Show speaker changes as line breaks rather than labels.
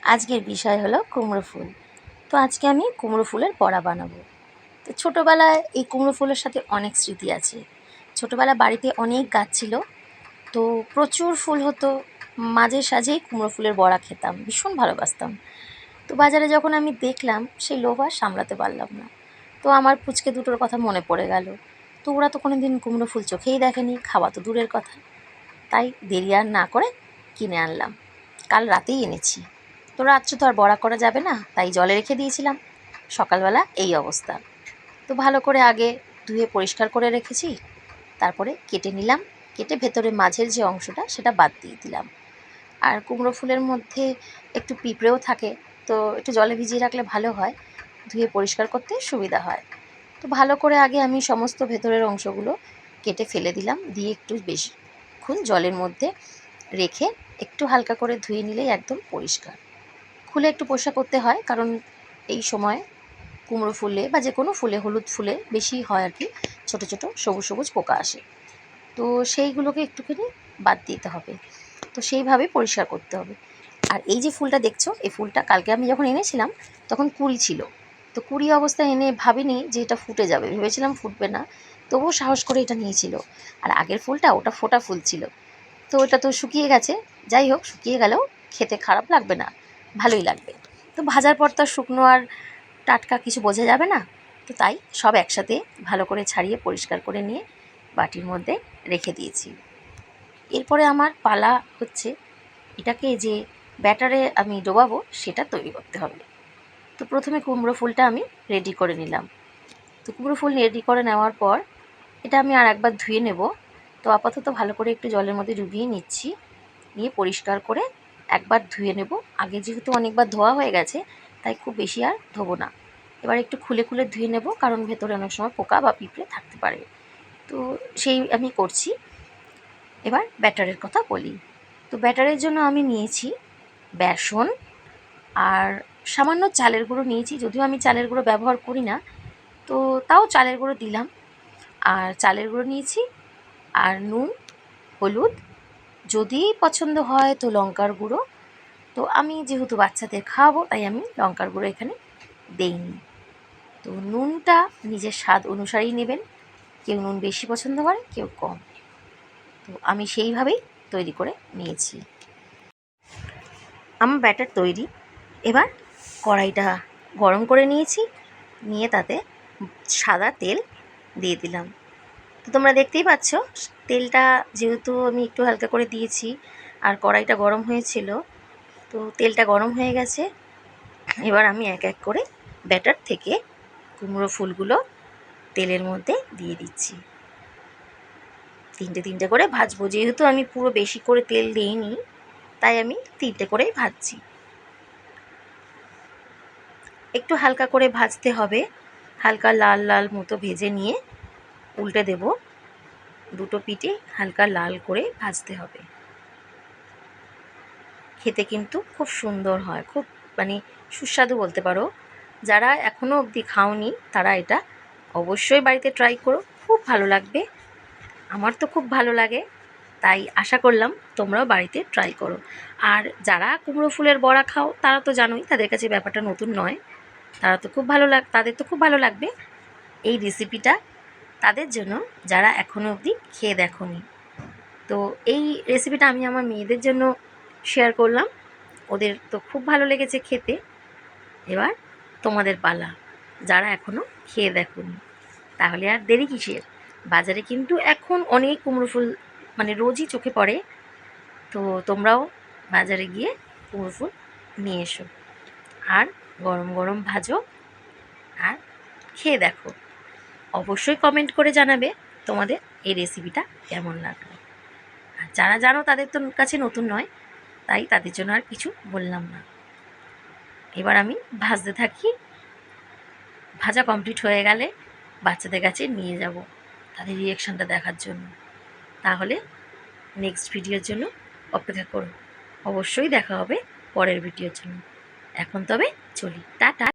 আজকের বিষয় হলো কুমড়ো ফুল। তো আজকে আমি কুমড়ো ফুলের বড়া বানাবো। তো ছোটোবেলায় এই কুমড়ো ফুলের সাথে অনেক স্মৃতি আছে। ছোটোবেলায় বাড়িতে অনেক গাছ ছিল, তো প্রচুর ফুল হতো। মাঝে সাঝেই কুমড়ো ফুলের বড়া খেতাম, ভীষণ ভালোবাসতাম। তো বাজারে যখন আমি দেখলাম, সেই লোভ আর সামলাতে পারলাম না। তো আমার পুচকে দুটোর কথা মনে পড়ে গেল। তো ওরা তো কোনো দিন কুমড়ো ফুল চোখেই দেখেনি, খাওয়া তো দূরের কথা। তাই দেরি আর না করে কিনে আনলাম। কাল রাতেই এনেছি। তো রাত্রে তো আর বড়া করা যাবে না, তাই জলে রেখে দিয়েছিলাম। সকালবেলা এই অবস্থা। তো ভালো করে আগে ধুয়ে পরিষ্কার করে রেখেছি, তারপরে কেটে নিলাম। কেটে ভেতরে মাঝের যে অংশটা সেটা বাদ দিয়ে দিলাম। আর কুমড়ো ফুলের মধ্যে একটু পিঁপড়েও থাকে, তো একটু জলে ভিজিয়ে রাখলে ভালো হয়, ধুয়ে পরিষ্কার করতে সুবিধা হয়। তো ভালো করে আগে আমি সমস্ত ভেতরের অংশগুলো কেটে ফেলে দিলাম, দিয়ে একটু বেশিক্ষণ জলের মধ্যে রেখে একটু হালকা করে ধুয়ে নিলেই একদম পরিষ্কার। খুলে একটু পরিষ্কার করতে হয়, কারণ এই সময় কুমড়ো ফুলে বা যে কোনো ফুলে, হলুদ ফুলে বেশি হয় আর কি, ছোটো ছোটো সবুজ সবুজ পোকা আসে। তো সেইগুলোকে একটুখানি বাদ দিতে হবে। তো সেইভাবেই পরিষ্কার করতে হবে। আর এই যে ফুলটা দেখছো, এই ফুলটা কালকে আমি যখন এনেছিলাম তখন কুঁড়ি ছিল। তো কুঁড়ি অবস্থায় এনে ভাবিনি যে এটা ফুটে যাবে, ভেবেছিলাম ফুটবে না, তবুও সাহস করে এটা নিয়েছিল। আর আগের ফুলটা ওটা ফোটা ফুল ছিল, তো ওটা তো শুকিয়ে গেছে। যাই হোক, শুকিয়ে গেলেও খেতে খারাপ লাগবে না, ভালোই লাগবে। তো ভাজার পর তো আর শুকনো আর টাটকা কিছু বোঝা যাবে না। তো তাই সব একসাথে ভালো করে ছাড়িয়ে পরিষ্কার করে নিয়ে বাটির মধ্যে রেখে দিয়েছি। এরপরে আমার পালা হচ্ছে এটাকে যে ব্যাটারে আমি ডোবাবো সেটা তৈরি করতে হবে। তো প্রথমে কুমড়ো ফুলটা আমি রেডি করে নিলাম। তো কুমড়ো ফুল রেডি করে নেওয়ার পর এটা আমি আর একবার ধুয়ে নেব। তো আপাতত ভালো করে একটু জলের মধ্যে ডুবিয়ে নিচ্ছি, নিয়ে পরিষ্কার করে একবার ধুয়ে নেব। আগে যেহেতু অনেকবার ধোয়া হয়ে গেছে, তাই খুব বেশি আর ধোবো না। এবার একটু খুলে খুলে ধুয়ে নেব, কারণ ভেতরে অনেক সময় পোকা বা পিঁপড়ে থাকতে পারে। তো সেই আমি করছি। এবার ব্যাটারের কথা বলি। তো ব্যাটারের জন্য আমি নিয়েছি বেসন আর সামান্য চালের গুঁড়ো নিয়েছি, যদিও আমি চালের গুঁড়ো ব্যবহার করি না, তো তাও চালের গুঁড়ো দিলাম। আর চালের গুঁড়ো নিয়েছি, আর নুন, হলুদ, যদি পছন্দ হয় তো লঙ্কার গুঁড়ো। তো আমি যেহেতু বাচ্চাদের খাওয়াবো, তাই আমি লঙ্কার গুঁড়ো এখানে দেইনি। তো নুনটা নিজের স্বাদ অনুসারেই নেবেন, কেউ নুন বেশি পছন্দ করে, কেউ কম। তো আমি সেইভাবেই তৈরি করে নিয়েছি। আমার ব্যাটার তৈরি। এবার কড়াইটা গরম করে নিয়েছি, নিয়ে তাতে সাদা তেল দিয়ে দিলাম। তো তোমরা দেখতেই পাচ্ছ, তেলটা যেহেতু আমি একটু হালকা করে দিয়েছি আর কড়াইটা গরম হয়েছিল, তো তেলটা গরম হয়ে গেছে। এবার আমি এক এক করে ব্যাটার থেকে কুমড়ো ফুলগুলো তেলের মধ্যে দিয়ে দিচ্ছি। তিনটে তিনটে করে ভাজবো, যেহেতু আমি পুরো বেশি করে তেল দিইনি, তাই আমি তিনটে করেই ভাজছি। একটু হালকা করে ভাজতে হবে, হালকা লাল লাল মতো ভেজে নিয়ে উল্টে দেব। দুটো পিঠে হালকা লাল করে ভাজতে হবে। খেতে কিন্তু খুব সুন্দর হয়, খুব মানে সুস্বাদু বলতে পারো। যারা এখনও অবধি খাওনি তারা এটা অবশ্যই বাড়িতে ট্রাই করো, খুব ভালো লাগবে। আমার তো খুব ভালো লাগে, তাই আশা করলাম তোমরাও বাড়িতে ট্রাই করো। আর যারা কুমড়ো ফুলের বড়া খাও তারা তো জানোই, তাদের কাছে ব্যাপারটা নতুন নয়, তারা তো খুব ভালো তাদের তো খুব ভালো লাগবে এই রেসিপিটা, তাদের জন্য যারা এখনও অবধি খেয়ে দেখোনি। তো এই রেসিপিটা আমি আমার মেয়েদের জন্য শেয়ার করলাম, ওদের তো খুব ভালো লেগেছে খেতে। এবার তোমাদের পালা, যারা এখনও খেয়ে দেখোনি। তাহলে আর দেরি কিসের? বাজারে কিন্তু এখন অনেক কুমড়ো ফুল মানে রোজই চোখে পড়ে। তো তোমরাও বাজারে গিয়ে কুমড়ো ফুল নিয়ে এসো, আর গরম গরম ভাজো, আর খেয়ে দেখো। অবশ্যই কমেন্ট করে জানাবে তোমাদের এই রেসিপিটা কেমন লাগলো। আর যারা জানো তাদের তো কাছে নতুন নয়, তাই তাদের জন্য আর কিছু বললাম না। এবার আমি ভাজতে থাকি। ভাজা কমপ্লিট হয়ে গেলে বাচ্চাদের কাছে নিয়ে যাব তাদের রিয়াকশানটা দেখার জন্য। তাহলে নেক্সট ভিডিওর জন্য অপেক্ষা করো। অবশ্যই দেখা হবে পরের ভিডিওর জন্য। এখন তবে চলি, টাটা।